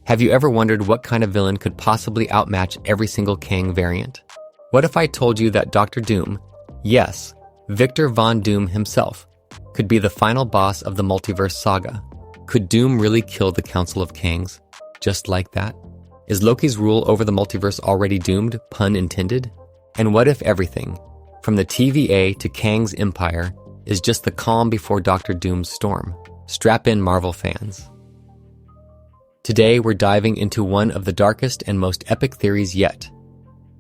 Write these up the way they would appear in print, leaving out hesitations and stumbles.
Have you ever wondered what kind of villain could possibly outmatch every single Kang variant? What if I told you that Dr. Doom, yes, Victor Von Doom himself, could be the final boss of the Multiverse Saga? Could Doom really kill the Council of Kangs, just like that? Is Loki's rule over the multiverse already doomed, pun intended? And what if everything, from the TVA to Kang's empire, is just the calm before Dr. Doom's storm? Strap in, Marvel fans. Today we're diving into one of the darkest and most epic theories yet.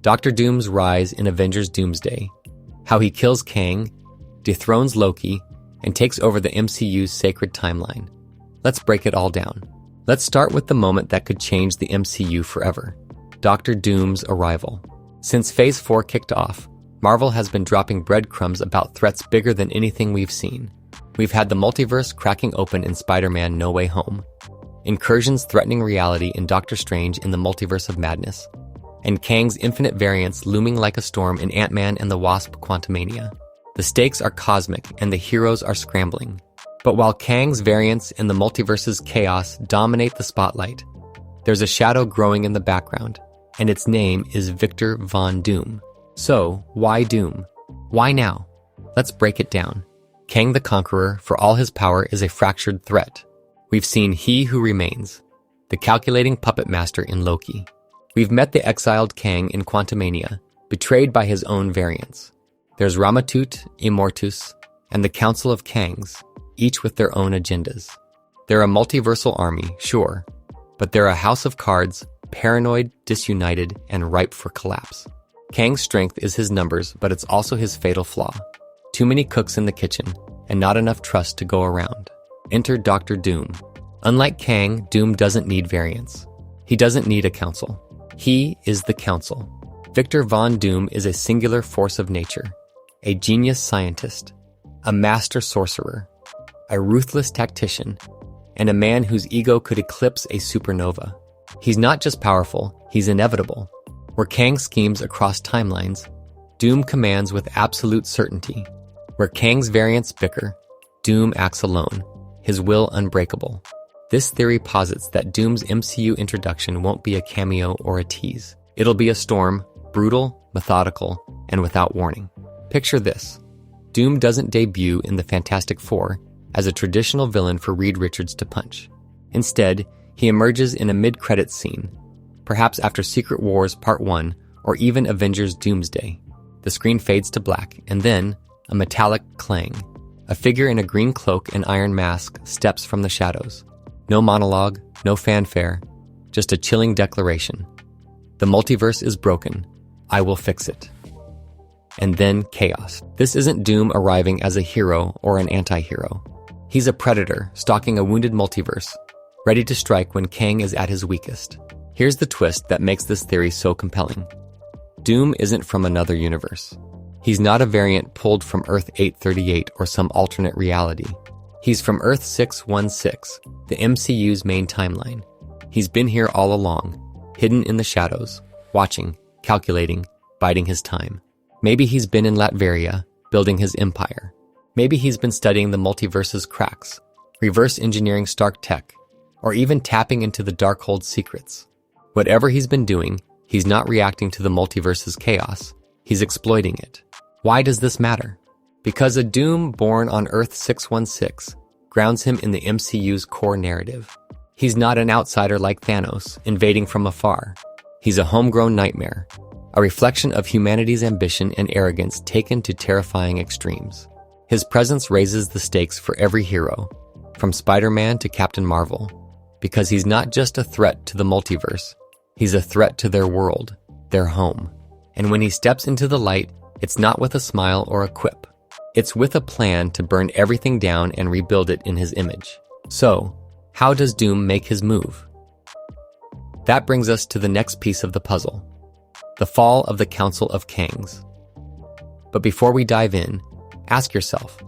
Dr. Doom's rise in Avengers Doomsday. How he kills Kang, dethrones Loki, and takes over the MCU's sacred timeline. Let's break it all down. Let's start with the moment that could change the MCU forever. Dr. Doom's arrival. Since Phase 4 kicked off, Marvel has been dropping breadcrumbs about threats bigger than anything we've seen. We've had the multiverse cracking open in Spider-Man No Way Home, incursions threatening reality in Doctor Strange in the Multiverse of Madness, and Kang's infinite variants looming like a storm in Ant-Man and the Wasp: Quantumania. The stakes are cosmic and the heroes are scrambling. But while Kang's variants in the multiverse's chaos dominate the spotlight, there's a shadow growing in the background, and its name is Victor Von Doom. So, why Doom? Why now? Let's break it down. Kang the Conqueror, for all his power, is a fractured threat. We've seen He Who Remains, the calculating puppet master in Loki. We've met the exiled Kang in Quantumania, betrayed by his own variants. There's Ramatut, Immortus, and the Council of Kangs, each with their own agendas. They're a multiversal army, sure, but they're a house of cards, paranoid, disunited, and ripe for collapse. Kang's strength is his numbers, but it's also his fatal flaw. Too many cooks in the kitchen, and not enough trust to go around. Enter Dr. Doom. Unlike Kang, Doom doesn't need variants. He doesn't need a council. He is the council. Victor Von Doom is a singular force of nature, a genius scientist, a master sorcerer, a ruthless tactician, and a man whose ego could eclipse a supernova. He's not just powerful, he's inevitable. Where Kang schemes across timelines, Doom commands with absolute certainty. Where Kang's variants bicker, Doom acts alone, his will unbreakable. This theory posits that Doom's MCU introduction won't be a cameo or a tease. It'll be a storm, brutal, methodical, and without warning. Picture this. Doom doesn't debut in the Fantastic Four as a traditional villain for Reed Richards to punch. Instead, he emerges in a mid-credits scene, perhaps after Secret Wars Part 1 or even Avengers Doomsday. The screen fades to black, and then a metallic clang. A figure in a green cloak and iron mask steps from the shadows. No monologue, no fanfare, just a chilling declaration. The multiverse is broken. I will fix it. And then chaos. This isn't Doom arriving as a hero or an anti-hero. He's a predator stalking a wounded multiverse, ready to strike when Kang is at his weakest. Here's the twist that makes this theory so compelling. Doom isn't from another universe. He's not a variant pulled from Earth 838 or some alternate reality. He's from Earth 616, the MCU's main timeline. He's been here all along, hidden in the shadows, watching, calculating, biding his time. Maybe he's been in Latveria, building his empire. Maybe he's been studying the multiverse's cracks, reverse engineering Stark tech, or even tapping into the Darkhold's secrets. Whatever he's been doing, he's not reacting to the multiverse's chaos. He's exploiting it. Why does this matter? Because a Doom born on Earth 616 grounds him in the MCU's core narrative. He's not an outsider like Thanos, invading from afar. He's a homegrown nightmare, a reflection of humanity's ambition and arrogance taken to terrifying extremes. His presence raises the stakes for every hero, from Spider-Man to Captain Marvel, because he's not just a threat to the multiverse, he's a threat to their world, their home. And when he steps into the light, it's not with a smile or a quip. It's with a plan to burn everything down and rebuild it in his image. So, how does Doom make his move? That brings us to the next piece of the puzzle, the fall of the Council of Kangs. But before we dive in, ask yourself,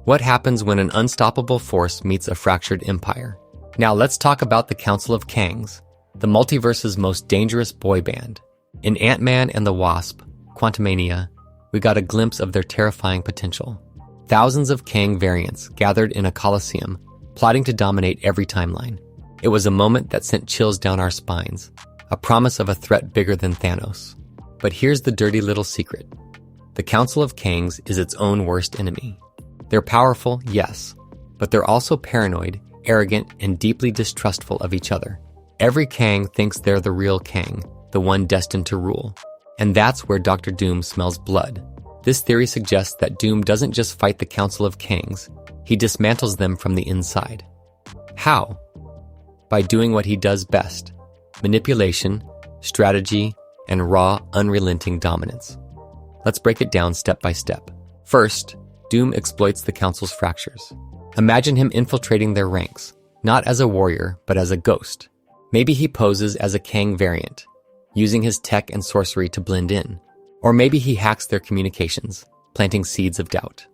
what happens when an unstoppable force meets a fractured empire? Now let's talk about the Council of Kangs, the multiverse's most dangerous boy band. In Ant-Man and the Wasp: Quantumania, we got a glimpse of their terrifying potential. Thousands of Kang variants gathered in a coliseum, plotting to dominate every timeline. It was a moment that sent chills down our spines, a promise of a threat bigger than Thanos. But here's the dirty little secret. The Council of Kangs is its own worst enemy. They're powerful, yes, but they're also paranoid, arrogant, and deeply distrustful of each other. Every Kang thinks they're the real Kang, the one destined to rule. And that's where Dr. Doom smells blood. This theory suggests that Doom doesn't just fight the Council of Kangs, he dismantles them from the inside. How? By doing what he does best: manipulation, strategy, and raw, unrelenting dominance. Let's break it down step by step. First, Doom exploits the Council's fractures. Imagine him infiltrating their ranks, not as a warrior, but as a ghost. Maybe he poses as a Kang variant, using his tech and sorcery to blend in. Or maybe he hacks their communications, planting seeds of doubt.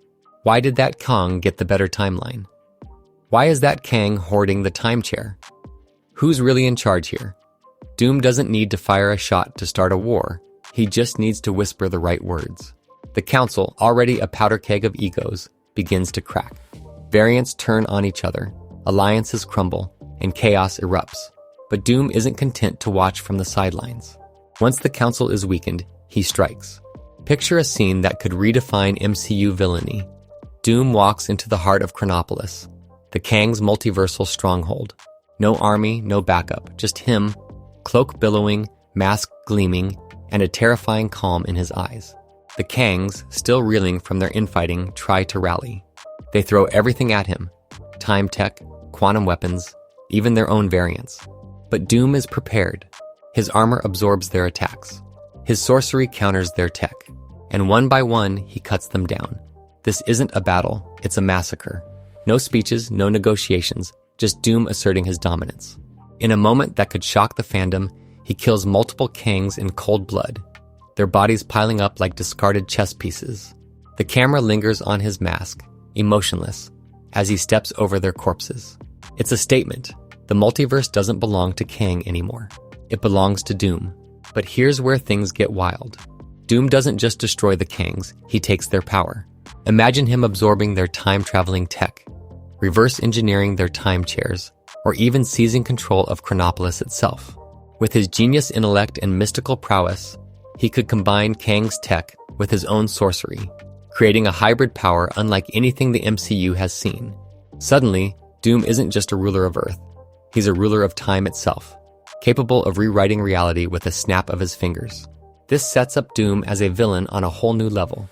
Why did that Kang get the better timeline? Why is that Kang hoarding the time chair? Who's really in charge here? Doom doesn't need to fire a shot to start a war. He just needs to whisper the right words. The Council, already a powder keg of egos, begins to crack. Variants turn on each other, alliances crumble, and chaos erupts. But Doom isn't content to watch from the sidelines. Once the Council is weakened, he strikes. Picture a scene that could redefine MCU villainy. Doom walks into the heart of Chronopolis, the Kang's multiversal stronghold. No army, no backup, just him, cloak billowing, mask gleaming, and a terrifying calm in his eyes. The Kangs, still reeling from their infighting, try to rally. They throw everything at him: time tech, quantum weapons, even their own variants. But Doom is prepared. His armor absorbs their attacks. His sorcery counters their tech. And one by one, he cuts them down. This isn't a battle, it's a massacre. No speeches, no negotiations, just Doom asserting his dominance. In a moment that could shock the fandom, he kills multiple Kangs in cold blood, their bodies piling up like discarded chess pieces. The camera lingers on his mask, emotionless, as he steps over their corpses. It's a statement. The multiverse doesn't belong to Kang anymore. It belongs to Doom. But here's where things get wild. Doom doesn't just destroy the Kangs, he takes their power. Imagine him absorbing their time-traveling tech, reverse engineering their time chairs, or even seizing control of Chronopolis itself. With his genius intellect and mystical prowess, he could combine Kang's tech with his own sorcery, creating a hybrid power unlike anything the MCU has seen. Suddenly, Doom isn't just a ruler of Earth. He's a ruler of time itself, capable of rewriting reality with a snap of his fingers. This sets up Doom as a villain on a whole new level.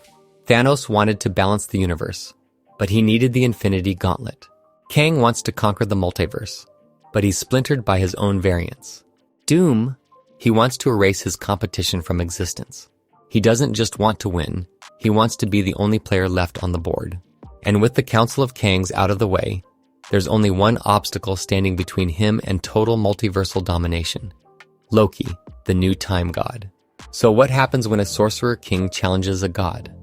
Thanos wanted to balance the universe, but he needed the Infinity Gauntlet. Kang wants to conquer the multiverse, but he's splintered by his own variants. Doom, he wants to erase his competition from existence. He doesn't just want to win, he wants to be the only player left on the board. And with the Council of Kangs out of the way, there's only one obstacle standing between him and total multiversal domination: Loki, the new time god. So what happens when a sorcerer king challenges a god?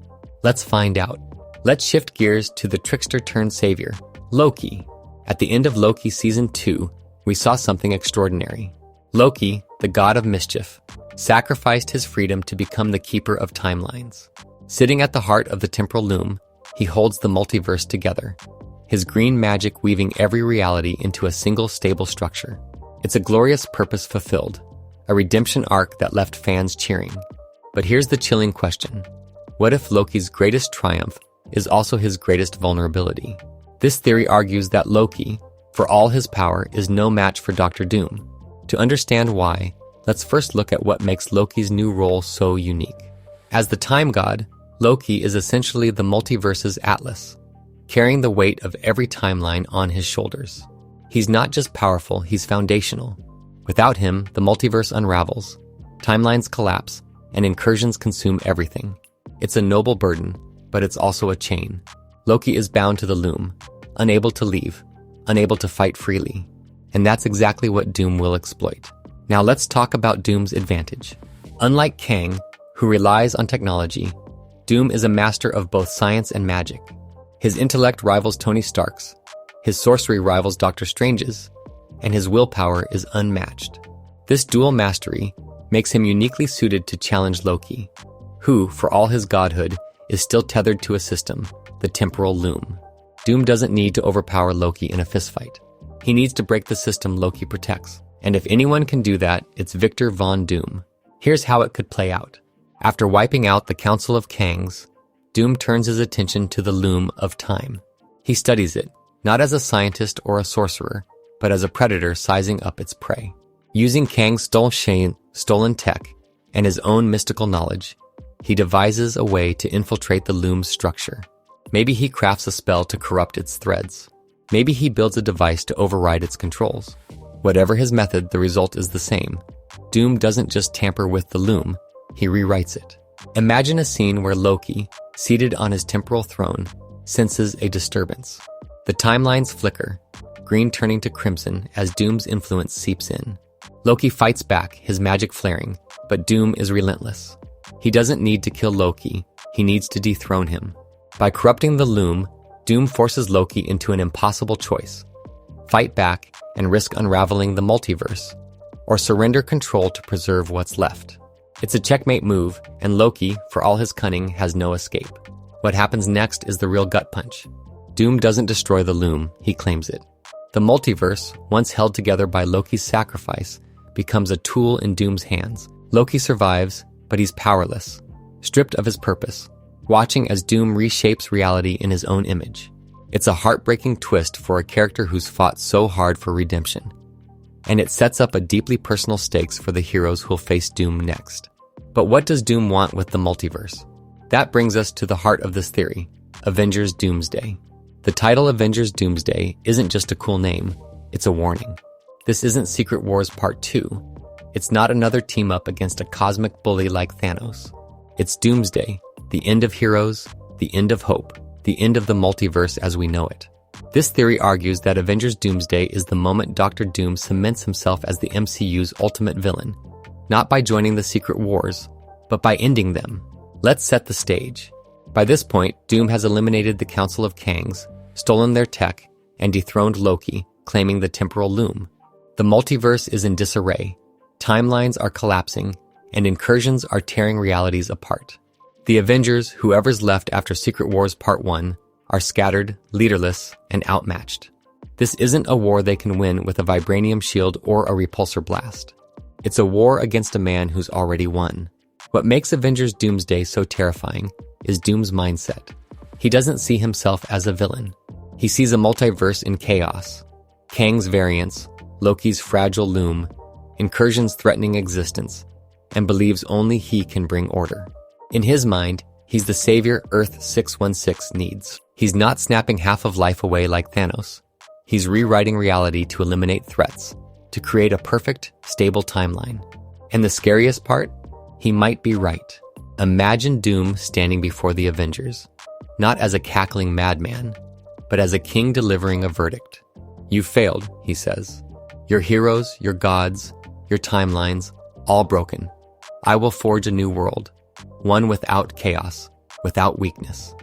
Let's find out. Let's shift gears to the trickster-turned-savior, Loki. At the end of Loki Season 2, we saw something extraordinary. Loki, the god of mischief, sacrificed his freedom to become the keeper of timelines. Sitting at the heart of the temporal loom, he holds the multiverse together, his green magic weaving every reality into a single stable structure. It's a glorious purpose fulfilled, a redemption arc that left fans cheering. But here's the chilling question. What if Loki's greatest triumph is also his greatest vulnerability? This theory argues that Loki, for all his power, is no match for Dr. Doom. To understand why, let's first look at what makes Loki's new role so unique. As the time god, Loki is essentially the multiverse's atlas, carrying the weight of every timeline on his shoulders. He's not just powerful, he's foundational. Without him, the multiverse unravels, timelines collapse, and incursions consume everything. It's a noble burden, but it's also a chain. Loki is bound to the loom, unable to leave, unable to fight freely. And that's exactly what Doom will exploit. Now let's talk about Doom's advantage. Unlike Kang, who relies on technology, Doom is a master of both science and magic. His intellect rivals Tony Stark's, his sorcery rivals Doctor Strange's, and his willpower is unmatched. This dual mastery makes him uniquely suited to challenge Loki, who, for all his godhood, is still tethered to a system, the temporal loom. Doom doesn't need to overpower Loki in a fistfight. He needs to break the system Loki protects. And if anyone can do that, it's Victor Von Doom. Here's how it could play out. After wiping out the Council of Kangs, Doom turns his attention to the loom of time. He studies it, not as a scientist or a sorcerer, but as a predator sizing up its prey. Using Kang's stolen tech and his own mystical knowledge, he devises a way to infiltrate the loom's structure. Maybe he crafts a spell to corrupt its threads. Maybe he builds a device to override its controls. Whatever his method, the result is the same. Doom doesn't just tamper with the loom, he rewrites it. Imagine a scene where Loki, seated on his temporal throne, senses a disturbance. The timelines flicker, green turning to crimson as Doom's influence seeps in. Loki fights back, his magic flaring, but Doom is relentless. He doesn't need to kill Loki, he needs to dethrone him. By corrupting the loom, Doom forces Loki into an impossible choice. Fight back and risk unraveling the multiverse, or surrender control to preserve what's left. It's a checkmate move, and Loki, for all his cunning, has no escape. What happens next is the real gut punch. Doom doesn't destroy the loom, he claims it. The multiverse, once held together by Loki's sacrifice, becomes a tool in Doom's hands. Loki survives, but he's powerless, stripped of his purpose, watching as Doom reshapes reality in his own image. It's a heartbreaking twist for a character who's fought so hard for redemption. And it sets up a deeply personal stakes for the heroes who'll face Doom next. But what does Doom want with the multiverse? That brings us to the heart of this theory, Avengers Doomsday. The title Avengers Doomsday isn't just a cool name, it's a warning. This isn't Secret Wars Part 2. It's not another team-up against a cosmic bully like Thanos. It's Doomsday, the end of heroes, the end of hope, the end of the multiverse as we know it. This theory argues that Avengers Doomsday is the moment Dr. Doom cements himself as the MCU's ultimate villain, not by joining the Secret Wars, but by ending them. Let's set the stage. By this point, Doom has eliminated the Council of Kangs, stolen their tech, and dethroned Loki, claiming the temporal loom. The multiverse is in disarray, timelines are collapsing, and incursions are tearing realities apart. The Avengers, whoever's left after Secret Wars Part 1, are scattered, leaderless, and outmatched. This isn't a war they can win with a vibranium shield or a repulsor blast. It's a war against a man who's already won. What makes Avengers Doomsday so terrifying is Doom's mindset. He doesn't see himself as a villain. He sees a multiverse in chaos, Kang's variants, Loki's fragile loom, incursions threatening existence, and believes only he can bring order. In his mind, he's the savior Earth 616 needs. He's not snapping half of life away like Thanos. He's rewriting reality to eliminate threats, to create a perfect, stable timeline. And the scariest part? He might be right. Imagine Doom standing before the Avengers, not as a cackling madman, but as a king delivering a verdict. You failed, he says. Your heroes, your gods, your timelines, all broken. I will forge a new world, one without chaos, without weakness.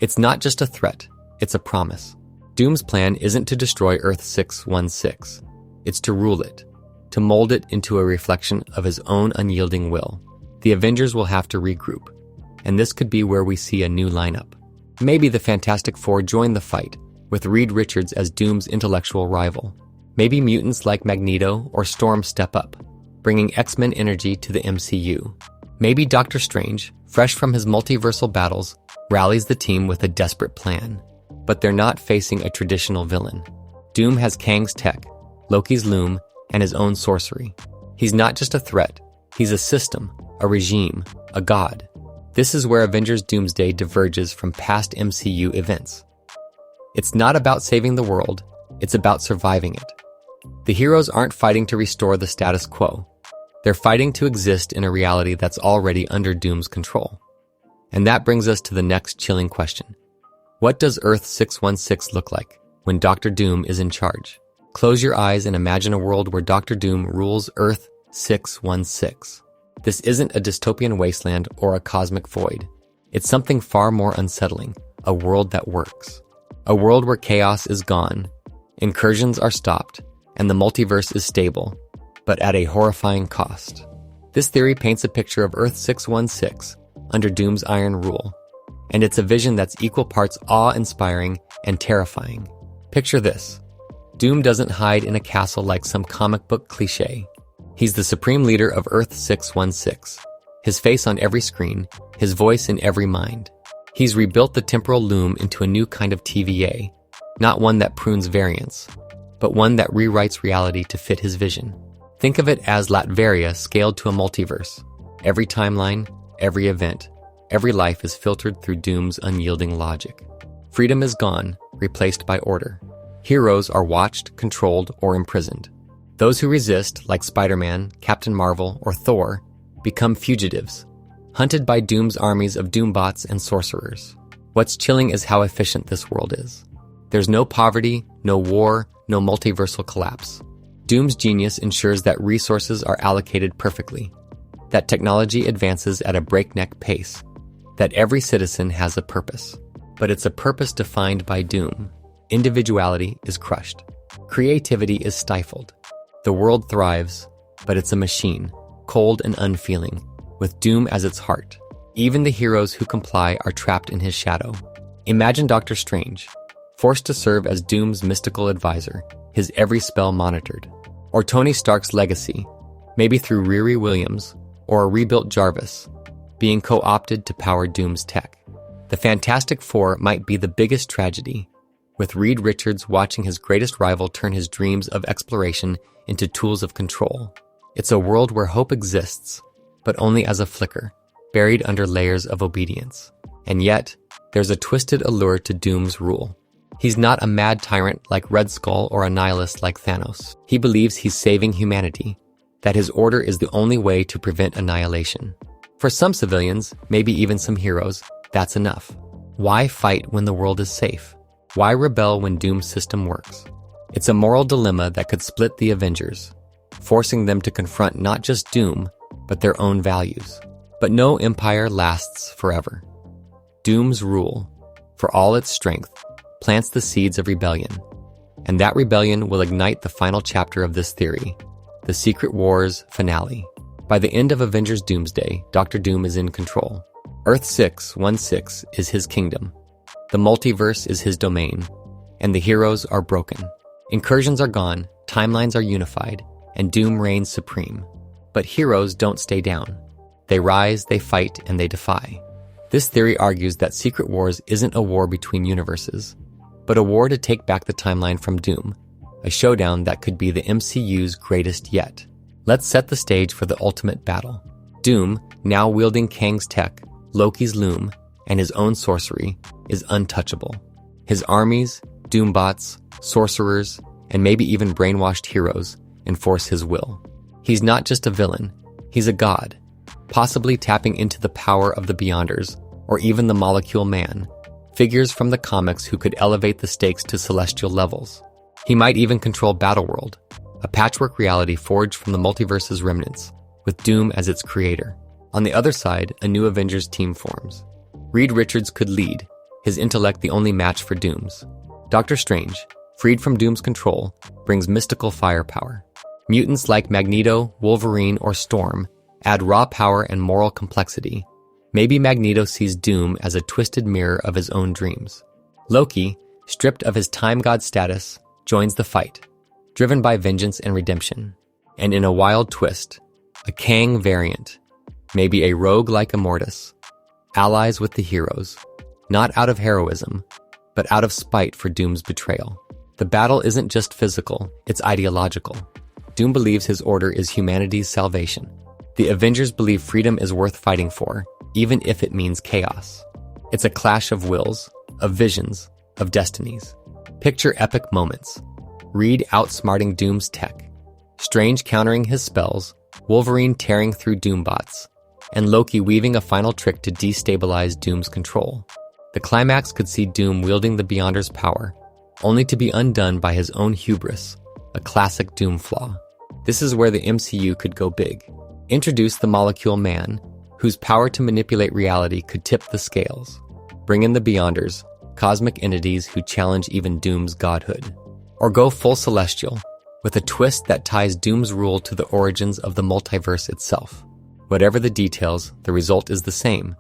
It's not just a threat, it's a promise. Doom's plan isn't to destroy Earth 616. It's to rule it, to mold it into a reflection of his own unyielding will. The Avengers will have to regroup, and this could be where we see a new lineup. Maybe the Fantastic Four join the fight, with Reed Richards as Doom's intellectual rival. Maybe mutants like Magneto or Storm step up, bringing X-Men energy to the MCU. Maybe Doctor Strange, fresh from his multiversal battles, rallies the team with a desperate plan. But they're not facing a traditional villain. Doom has Kang's tech, Loki's loom, and his own sorcery. He's not just a threat, he's a system, a regime, a god. This is where Avengers Doomsday diverges from past MCU events. It's not about saving the world, it's about surviving it. The heroes aren't fighting to restore the status quo. They're fighting to exist in a reality that's already under Doom's control. And that brings us to the next chilling question. What does Earth 616 look like when Dr. Doom is in charge? Close your eyes and imagine a world where Dr. Doom rules Earth 616. This isn't a dystopian wasteland or a cosmic void. It's something far more unsettling, a world that works. A world where chaos is gone, incursions are stopped, and the multiverse is stable, but at a horrifying cost. This theory paints a picture of Earth 616 under Doom's iron rule, and it's a vision that's equal parts awe-inspiring and terrifying. Picture this. Doom doesn't hide in a castle like some comic book cliché. He's the supreme leader of Earth 616. His face on every screen, his voice in every mind. He's rebuilt the temporal loom into a new kind of TVA, not one that prunes variants, but one that rewrites reality to fit his vision. Think of it as Latveria scaled to a multiverse. Every timeline, every event, every life is filtered through Doom's unyielding logic. Freedom is gone, replaced by order. Heroes are watched, controlled, or imprisoned. Those who resist, like Spider-Man, Captain Marvel, or Thor, become fugitives, hunted by Doom's armies of Doombots and sorcerers. What's chilling is how efficient this world is. There's no poverty, no war, no multiversal collapse. Doom's genius ensures that resources are allocated perfectly, that technology advances at a breakneck pace, that every citizen has a purpose. But it's a purpose defined by Doom. Individuality is crushed. Creativity is stifled. The world thrives, but it's a machine, cold and unfeeling, with Doom as its heart. Even the heroes who comply are trapped in his shadow. Imagine Doctor Strange, forced to serve as Doom's mystical advisor, his every spell monitored. Or Tony Stark's legacy, maybe through Riri Williams or a rebuilt Jarvis, being co-opted to power Doom's tech. The Fantastic Four might be the biggest tragedy, with Reed Richards watching his greatest rival turn his dreams of exploration into tools of control. It's a world where hope exists, but only as a flicker, buried under layers of obedience. And yet, there's a twisted allure to Doom's rule. He's not a mad tyrant like Red Skull or a nihilist like Thanos. He believes he's saving humanity, that his order is the only way to prevent annihilation. For some civilians, maybe even some heroes, that's enough. Why fight when the world is safe? Why rebel when Doom's system works? It's a moral dilemma that could split the Avengers, forcing them to confront not just Doom, but their own values. But no empire lasts forever. Doom's rule, for all its strength, plants the seeds of rebellion. And that rebellion will ignite the final chapter of this theory, the Secret Wars finale. By the end of Avengers Doomsday, Dr. Doom is in control. Earth 616 is his kingdom. The multiverse is his domain, and the heroes are broken. Incursions are gone, timelines are unified, and Doom reigns supreme. But heroes don't stay down. They rise, they fight, and they defy. This theory argues that Secret Wars isn't a war between universes, but a war to take back the timeline from Doom, a showdown that could be the MCU's greatest yet. Let's set the stage for the ultimate battle. Doom, now wielding Kang's tech, Loki's loom, and his own sorcery, is untouchable. His armies, Doombots, sorcerers, and maybe even brainwashed heroes enforce his will. He's not just a villain, he's a god, possibly tapping into the power of the Beyonders, or even the Molecule Man, figures from the comics who could elevate the stakes to celestial levels. He might even control Battleworld, a patchwork reality forged from the multiverse's remnants, with Doom as its creator. On the other side, a new Avengers team forms. Reed Richards could lead, his intellect the only match for Doom's. Doctor Strange, freed from Doom's control, brings mystical firepower. Mutants like Magneto, Wolverine, or Storm add raw power and moral complexity. Maybe Magneto sees Doom as a twisted mirror of his own dreams. Loki, stripped of his time god status, joins the fight, driven by vengeance and redemption. And in a wild twist, a Kang variant, maybe a rogue like Immortus, allies with the heroes, not out of heroism, but out of spite for Doom's betrayal. The battle isn't just physical, it's ideological. Doom believes his order is humanity's salvation. The Avengers believe freedom is worth fighting for, even if it means chaos. It's a clash of wills, of visions, of destinies. Picture epic moments. Reed outsmarting Doom's tech, Strange countering his spells, Wolverine tearing through Doombots, and Loki weaving a final trick to destabilize Doom's control. The climax could see Doom wielding the Beyonder's power, only to be undone by his own hubris, a classic Doom flaw. This is where the MCU could go big. Introduce the Molecule Man, whose power to manipulate reality could tip the scales. Bring in the Beyonders, cosmic entities who challenge even Doom's godhood. Or go full celestial, with a twist that ties Doom's rule to the origins of the multiverse itself. Whatever the details, the result is the same.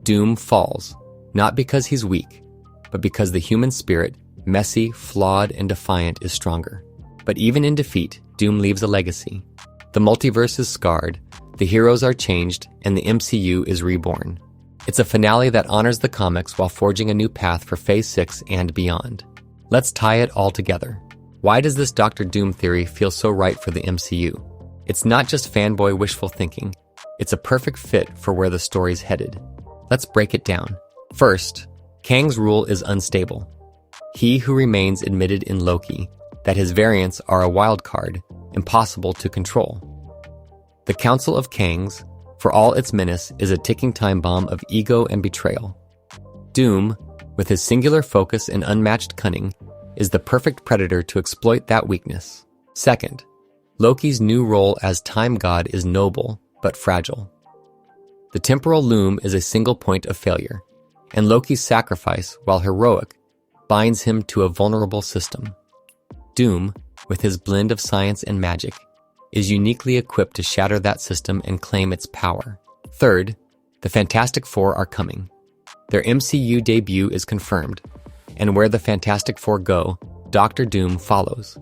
Doom falls, not because he's weak, but because the human spirit, messy, flawed, and defiant, is stronger. But even in defeat, Doom leaves a legacy. The multiverse is scarred, the heroes are changed, and the MCU is reborn. It's a finale that honors the comics while forging a new path for Phase 6 and beyond. Let's tie it all together. Why does this Doctor Doom theory feel so right for the MCU? It's not just fanboy wishful thinking. It's a perfect fit for where the story's headed. Let's break it down. First, Kang's rule is unstable. He who remains admitted in Loki that his variants are a wild card, impossible to control. The Council of Kangs, for all its menace, is a ticking time bomb of ego and betrayal. Doom, with his singular focus and unmatched cunning, is the perfect predator to exploit that weakness. Second, Loki's new role as time god is noble, but fragile. The temporal loom is a single point of failure, and Loki's sacrifice, while heroic, binds him to a vulnerable system. Doom, with his blend of science and magic, is uniquely equipped to shatter that system and claim its power. Third, the Fantastic Four are coming. Their MCU debut is confirmed, and where the Fantastic Four go, Doctor Doom follows.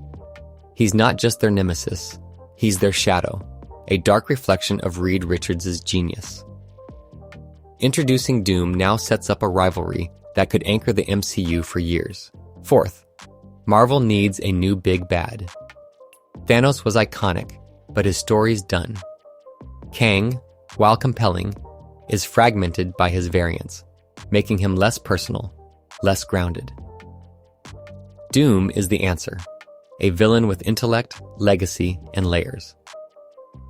He's not just their nemesis, he's their shadow, a dark reflection of Reed Richards' genius. Introducing Doom now sets up a rivalry that could anchor the MCU for years. Fourth, Marvel needs a new big bad. Thanos was iconic, but his story's done. Kang, while compelling, is fragmented by his variants, making him less personal, less grounded. Doom is the answer, a villain with intellect, legacy, and layers.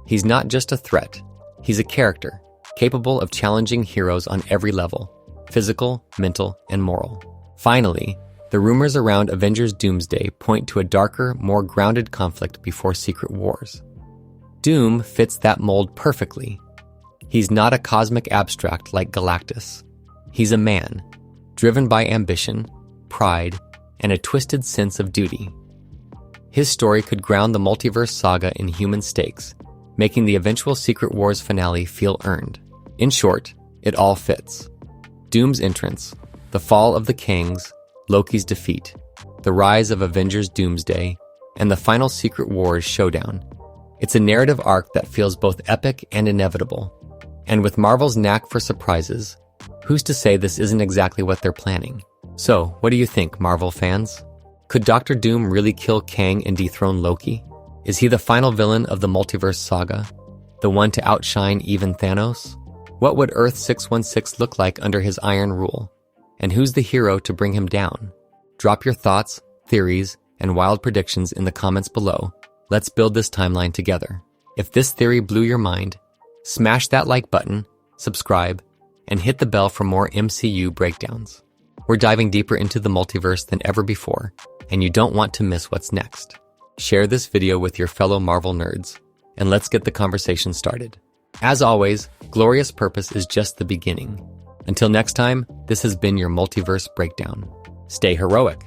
He's not just a threat, he's a character, capable of challenging heroes on every level, physical, mental, and moral. Finally, the rumors around Avengers Doomsday point to a darker, more grounded conflict before Secret Wars. Doom fits that mold perfectly. He's not a cosmic abstract like Galactus. He's a man, driven by ambition, pride, and a twisted sense of duty. His story could ground the Multiverse Saga in human stakes, making the eventual Secret Wars finale feel earned. In short, it all fits. Doom's entrance, the fall of the Kangs, Loki's defeat, the rise of Avengers Doomsday, and the final Secret Wars showdown. It's a narrative arc that feels both epic and inevitable. And with Marvel's knack for surprises, who's to say this isn't exactly what they're planning? So, what do you think, Marvel fans? Could Doctor Doom really kill Kang and dethrone Loki? Is he the final villain of the Multiverse Saga? The one to outshine even Thanos? What would Earth 616 look like under his iron rule? And who's the hero to bring him down? Drop your thoughts, theories, and wild predictions in the comments below. Let's build this timeline together. If this theory blew your mind, smash that like button, subscribe, and hit the bell for more MCU breakdowns. We're diving deeper into the multiverse than ever before, and you don't want to miss what's next. Share this video with your fellow Marvel nerds, and let's get the conversation started. As always, glorious purpose is just the beginning. Until next time, this has been your Multiverse Breakdown. Stay heroic.